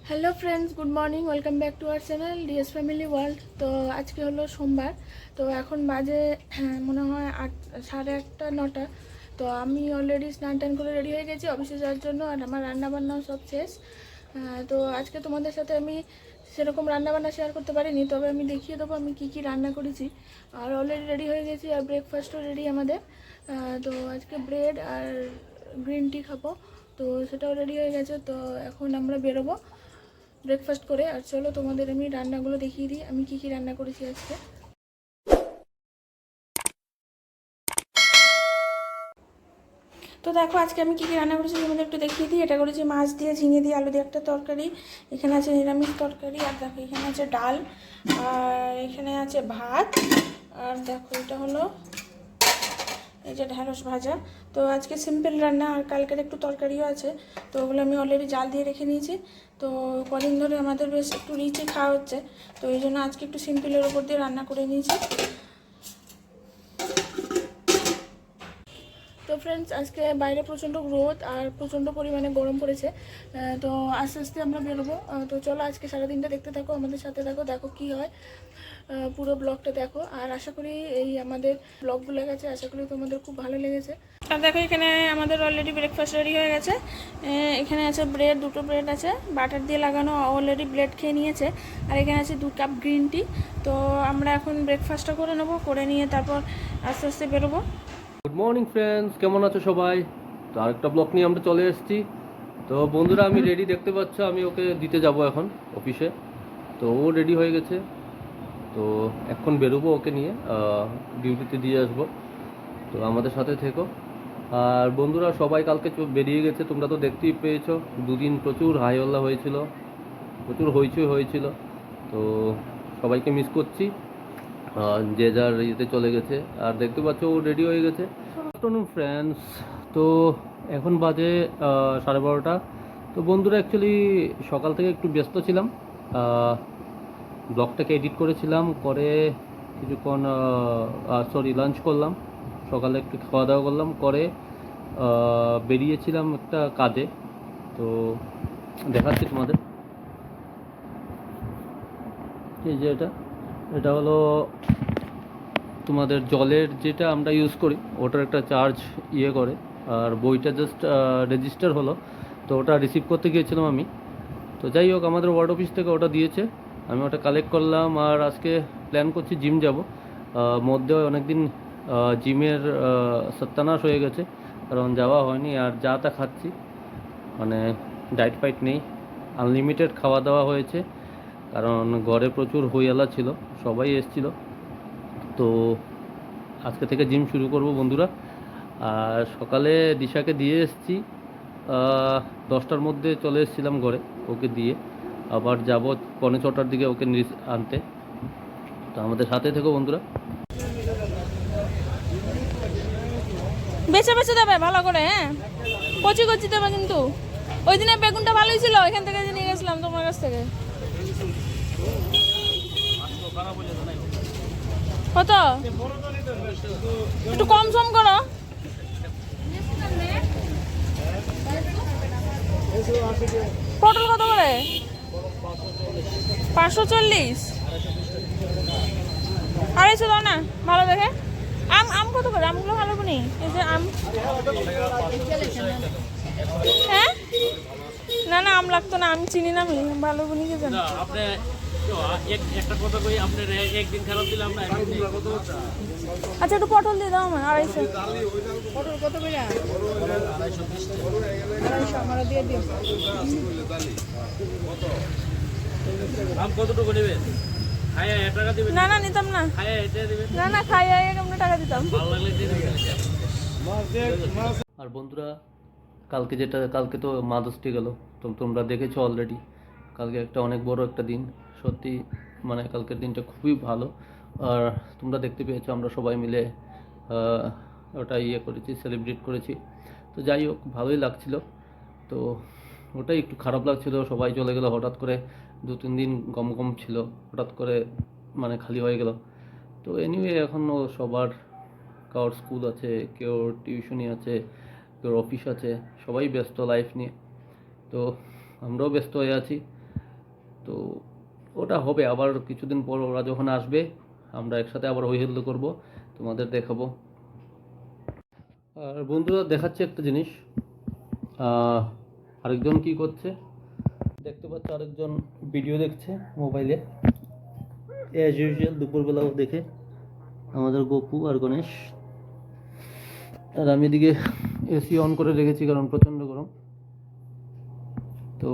Hello friends, good morning. Welcome back to our channel DS family world. তো আজকে হলো সোমবার। তো এখন বাজে মনে হয় 8:30-9টা। তো আমি অলরেডি স্নান টান করে রেডি হয়ে গেছি অফিসে যাওয়ার জন্য, আর আমার রান্নাবান্নাও সব শেষ। তো আজকে তোমাদের সাথে আমি সেরকম রান্নাবান্না শেয়ার করতে পারিনি, তবে আমি দেখিয়ে দেবো আমি কি কি রান্না করেছি। আর অলরেডি রেডি হয়ে গেছি, আর ব্রেকফাস্টও রেডি আমাদের। তো আজকে ব্রেড আর গ্রিন টি খাবো, তো সেটাও রেডি হয়ে গেছে। তো এখন আমরা বেরোবো ব্রেকফাস্ট করে। আর চলো তোমাদের আমি রান্নাগুলো দেখিয়ে দিই আমি কি কি রান্না করেছি আজকে। তো দেখো আজকে আমি কী কী রান্না করেছি তোমাদের একটু দেখিয়ে দিই। এটা করেছি মাছ দিয়ে, ঝিঙে দিয়ে, আলু দিয়ে একটা তরকারি। এখানে আছে নিরামিষ তরকারি। আর দেখো এখানে আছে ডাল, আর এখানে আছে ভাত। আর দেখো এটা হলো এই যে ঢ্যাঁড়স ভাজা। তো আজকে সিম্পল রান্না, আর কালকের একটু তরকারিও আছে। তো ওগুলো আমি অলরেডি জাল দিয়ে রেখে নিয়েছি। তো কদিন ধরে আমাদের বেশ একটু রিচে খাওয়া হচ্ছে, তো এই জন্য আজকে একটু সিম্পলের ওপর দিয়ে রান্না করে নিয়েছি। তো ফ্রেন্ডস, আজকে বাইরে প্রচণ্ড রোদ আর প্রচণ্ড পরিমাণে গরম পড়েছে। তো আস্তে আস্তে আমরা বেরোবো। তো চলো আজকে সারাদিনটা দেখতে থাকো, আমাদের সাথে থাকো, দেখো কি হয়। পুরো ব্লগটা দেখো, আর আশা করি এই আমাদের ব্লগগুলো গেছে, আশা করি তোমাদের খুব ভালো লেগেছে। আর দেখো এখানে আমাদের অলরেডি ব্রেকফাস্ট রেডি হয়ে গেছে। এখানে আছে ব্রেড, দুটো ব্রেড আছে বাটার দিয়ে লাগানো, অলরেডি ব্রেড খেয়ে নিয়েছে। আর এখানে আছে 2 কাপ গ্রিন টি। তো আমরা এখন ব্রেকফাস্টটা করে নেবো, করে নিয়ে তারপর আস্তে আস্তে বেরোবো। গুড মর্নিং ফ্রেন্ডস, কেমন আছো সবাই? তো আরেকটা ব্লগ নিয়ে আমরা চলে এসেছি। তো বন্ধুরা, আমি রেডি, দেখতে পাচ্ছ আমি ওকে দিতে যাব এখন অফিসে। তো ও রেডি হয়ে গেছে, তো এখন বেরোবো ওকে নিয়ে, ডিউটিতে দিয়ে আসবো। তো আমাদের সাথে থেকো। আর বন্ধুরা সবাই কালকে বেরিয়ে গেছে, তোমরা তো দেখতেই পেয়েছো। দুদিন প্রচুর হাইহল্লা হয়েছিল, প্রচুর হইচই হয়েছিল। তো সবাইকে মিস করছি, যে যার ইয়েতে চলে গেছে। আর দেখতে পাচ্ছ ও রেডি হয়ে গেছে। আফটারনুন ফ্রেন্ডস, তো এখন বাজে 12:30। তো বন্ধুরা অ্যাকচুয়ালি সকাল থেকে একটু ব্যস্ত ছিলাম, ব্লগটাকে এডিট করেছিলাম, করে কিছুক্ষণ লাঞ্চ করলাম, সকালে একটু খাওয়া দাওয়া করলাম, করে বেরিয়েছিলাম একটা কাজে। তো দেখাচ্ছি তোমাদের, এই যে এটা এটা হলো তোমাদের জলের যেটা আমরা ইউজ করি, ওটার একটা চার্জ করে। আর বইটা জাস্ট রেজিস্টার হলো, তো ওটা রিসিভ করতে গিয়েছিলাম আমি। তো যাই হোক, আমাদের ওয়ার্ড অফিস থেকে ওটা দিয়েছে, আমি ওটা কালেক্ট করলাম। আর আজকে প্ল্যান করছি জিম যাব। মধ্যে অনেক দিন জিমের সত্যানাশ হয়ে গেছে, কারণ যাওয়া হয়নি। আর যা তা খাচ্ছি, মানে ডায়েট ফাইট নেই, আনলিমিটেড খাওয়া দাওয়া হয়েছে, কারণ ঘরে প্রচুর হইয়ালা ছিল, সবাই এসেছিলো। তো আজকে থেকে জিম শুরু করব বন্ধুরা। আর সকালে দিশাকে দিয়ে এসেছি, 10টার মধ্যে চলে এসেছিলাম ঘরে ওকে দিয়ে। আবার যাব 6:45 দিকে ওকে আনতে। তো আমাদের সাথে থেকো বন্ধুরা। বেছে বেছে দেবে ভালো করে, হ্যাঁ, কচি কচি দেবে কিন্তু। ওই দিনে বেগুনটা ভালোই ছিল, এখান থেকে নিয়ে গেছিলাম তোমার কাছ থেকে। কত? একটু কম সম করো। পটল কত করে? 540। 250 দাও না, ভালো দেখে। আম আম কত করে? আমগুলো ভালো বনি, এই যে আম। হ্যাঁ, না না, আম লাগতো না, আমি চিনি না, আমি ভালো বনি কে জানি। আচ্ছা একটু পটল দিয়ে দাও আমার, 250। পটল কত করে? 250 আমার দিয়ে দিও। না না, নিতাম না। না না, খাই আগে কেমন টাকা দিতাম। আর বন্ধুরা, কালকে তো মাদার্স ডে গেল, তো তোমরা দেখেছো অলরেডি। কালকে একটা অনেক বড় একটা দিন, সত্যি, মানে কালকের দিনটা খুবই ভালো। আর তোমরা দেখতে পেয়েছো আমরা সবাই মিলে ওটা করেছি, সেলিব্রেট করেছি। তো যাই হোক, ভালোই লাগছিল। তো ওটাই একটু খারাপ লাগছিল, সবাই চলে গেল হঠাৎ করে। 2-3 দিন গম গম ছিল, হঠাৎ করে মানে খালি হয়ে গেল। তো এনিওয়ে, এখনও সবার, কারোর স্কুল আছে, কেউ টিউশনি আছে, কেউ অফিস আছে, সবাই ব্যস্ত লাইফ নিয়ে। তো আমরাও ব্যস্ত হয়ে আছি। তো ওটা হবে আবার কিছুদিন পর, ওরা যখন আসবে আমরা একসাথে আবার হই হুল্লোড় করবো, তোমাদের দেখাবো। আর বন্ধুরা দেখাচ্ছে একটা জিনিস, আরেকজন কি করছে দেখতে পাচ্ছ, আরেকজন ভিডিও দেখছে মোবাইলে অ্যাজ ইউজুয়াল, দুপুরবেলাও দেখে আমাদের গপু আর গণেশ। আর আমি এদিকে এসি অন করে রেখেছি কারণ প্রচণ্ড গরম। তো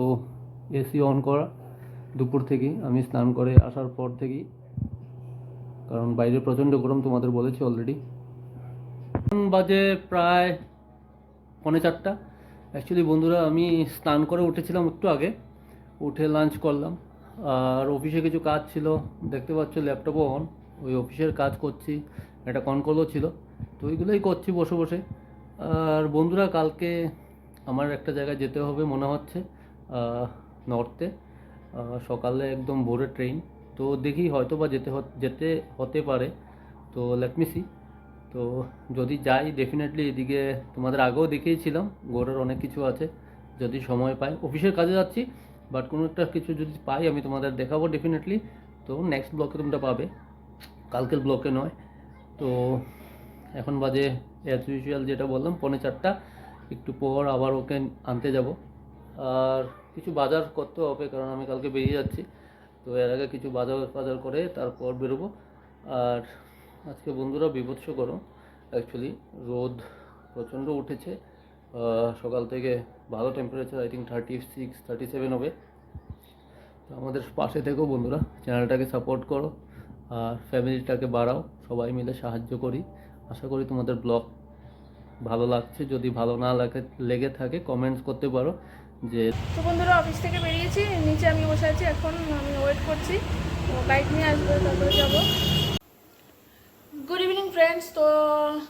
এসি অন করা দুপুর থেকেই, আমি স্নান করে আসার পর থেকেই, কারণ বাইরে প্রচণ্ড গরম, তোমাদের বলেছি অলরেডি। এখন বাজে প্রায় 3:45। অ্যাকচুয়ালি বন্ধুরা আমি স্নান করে উঠেছিলাম একটু আগে, উঠে লাঞ্চ করলাম, আর অফিসে কিছু কাজ ছিল, দেখতে পাচ্ছ ল্যাপটপও অন, ওই অফিসের কাজ করছি, একটা কনকলও ছিল, তো ওইগুলোই করছি বসে বসে। আর বন্ধুরা কালকে আমার একটা জায়গায় যেতে হবে মনে হচ্ছে, নর্থে, সকালে একদম ভোরের ট্রেন, তো দেখি হয়তো বা যেতে হতে পারে, তো লেট মি সি। তো যদি যাই ডেফিনেটলি, এদিকে তোমাদের আগেও দেখিয়েছিলাম ঘোরার অনেক কিছু আছে, যদি সময় পাই, অফিসের কাজে যাচ্ছি, বাট কোনো একটা কিছু যদি পাই আমি তোমাদের দেখাবো ডেফিনেটলি। তো নেক্সট ব্লকে তোমরা পাবে, কালকের ব্লকে নয়। তো এখন বাজে অ্যাজ ইউজুয়াল যেটা বললাম 3:45, একটু পর আবার ওকে আনতে যাব। আর কিছু বাজার করতে হবে কারণ আমি কালকে বেরিয়ে যাচ্ছি, তো এর আগে কিছু বাজার করে তারপর বেরোবো। আর আজকে বন্ধুরা বিভৎস গরম, অ্যাকচুয়ালি রোদ প্রচণ্ড উঠেছে, সকাল থেকে ভালো টেম্পারেচার, আই থিঙ্ক 36-37 হবে। তো আমাদের পাশে থেকেও বন্ধুরা, চ্যানেলটাকে সাপোর্ট করো আর ফ্যামিলিটাকে বাড়াও, সবাই মিলে সাহায্য করি। আশা করি তোমাদের ব্লগ ভালো লাগছে, যদি ভালো না লেগে থাকে কমেন্টস করতে পারো যে। তো বন্ধুরা অফিস থেকে বেরিয়েছি, নিচে আমি বসে আছি, এখন আমি ওয়েট করছি, তো বাইক নিয়ে আসবে তারপরে যাবো। গুড ইভিনিং ফ্রেন্ডস, তো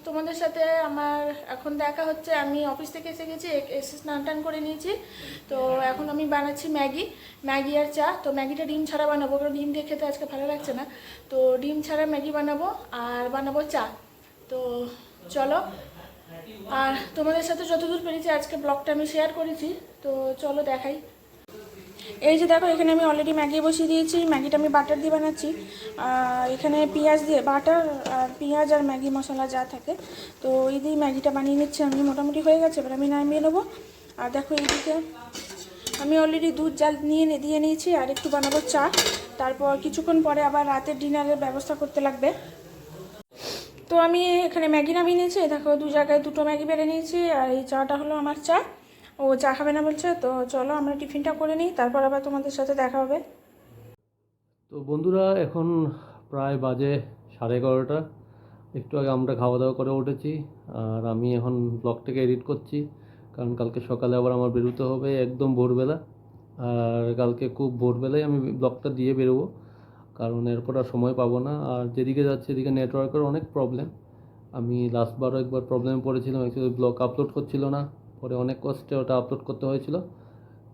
তোমাদের সাথে আমার এখন দেখা হচ্ছে। আমি অফিস থেকে এসে গেছি, এসে স্নান টান করে নিয়েছি। তো এখন আমি বানাচ্ছি ম্যাগি আর চা। তো ম্যাগিটা ডিম ছাড়া বানাবো, কারণ ডিম দিয়ে খেতে আজকে ভালো লাগছে না, তো ডিম ছাড়া ম্যাগি বানাবো আর বানাবো চা। তো চলো, আর তোমাদের সাথে যতদূর পেরেছি আজকে ব্লগটা আমি শেয়ার করেছি, তো চলো দেখাই। এই যে দেখো, এখানে আমি অলরেডি ম্যাগি বসিয়ে দিয়েছি, ম্যাগিটা আমি বাটার দিয়ে বানাচ্ছি। এখানে পেঁয়াজ দিয়ে, বাটার আর পেঁয়াজ আর ম্যাগি মশলা যা থাকে, তো এই দিয়ে ম্যাগিটা বানিয়ে নিচ্ছি আমি। মোটামুটি হয়ে গেছে, এবার আমি নামিয়ে নেবো। আর দেখো এইদিকে আমি অলরেডি দুধ জাল দিয়ে নিয়েছি, আর একটু বানাবো চা। তারপর কিছুক্ষণ পরে আবার রাতের ডিনারের ব্যবস্থা করতে লাগবে। তো আমি এখানে ম্যাগি নামিয়ে নিয়েছি, দেখো 2 জায়গায় 2টো ম্যাগি বেড়ে নিয়েছি, আর এই চাটা হলো আমার চা। ও চা খাবে না বলছে, তো চলো আমরা টিফিনটা করে নিই, তারপর আবার তোমাদের সাথে দেখা হবে। তো বন্ধুরা এখন প্রায় বাজে 11:30, একটু আগে আমরা খাওয়া দাওয়া করে উঠেছি, আর আমি এখন ব্লগটাকে এডিট করছি, কারণ কালকে সকালে আবার আমার বেরোতে হবে একদম ভোরবেলা। আর কালকে খুব ভোরবেলায় আমি ব্লগটা দিয়ে বেরোবো, কারণ এরপর আর সময় পাবো না। আর যেদিকে যাচ্ছে এদিকে নেটওয়ার্কের অনেক প্রবলেম, আমি লাস্টবারও একবার প্রবলেমে পড়েছিলাম, অ্যাকচুয়ালি ব্লগ আপলোড করছিল না, পরে অনেক কষ্টে ওটা আপলোড করতে হয়েছিল।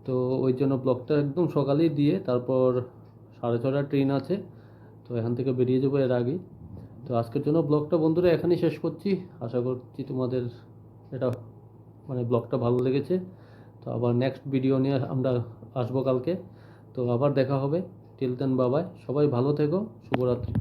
তো ওই জন্য ব্লগটা একদম সকালেই দিয়ে তারপর 6:30 ট্রেন আছে, তো এখান থেকে বেরিয়ে যাবো এর আগেই। তো আজকের জন্য ব্লগটা বন্ধুরা এখানেই শেষ করছি, আশা করছি তোমাদের এটা ব্লগটা ভালো লেগেছে। তো আবার নেক্সট ভিডিও নিয়ে আমরা আসবো কালকে, তো আবার দেখা হবে। টিল দেন বাবাই, সবাই ভালো থেকো, শুভরাত্রি।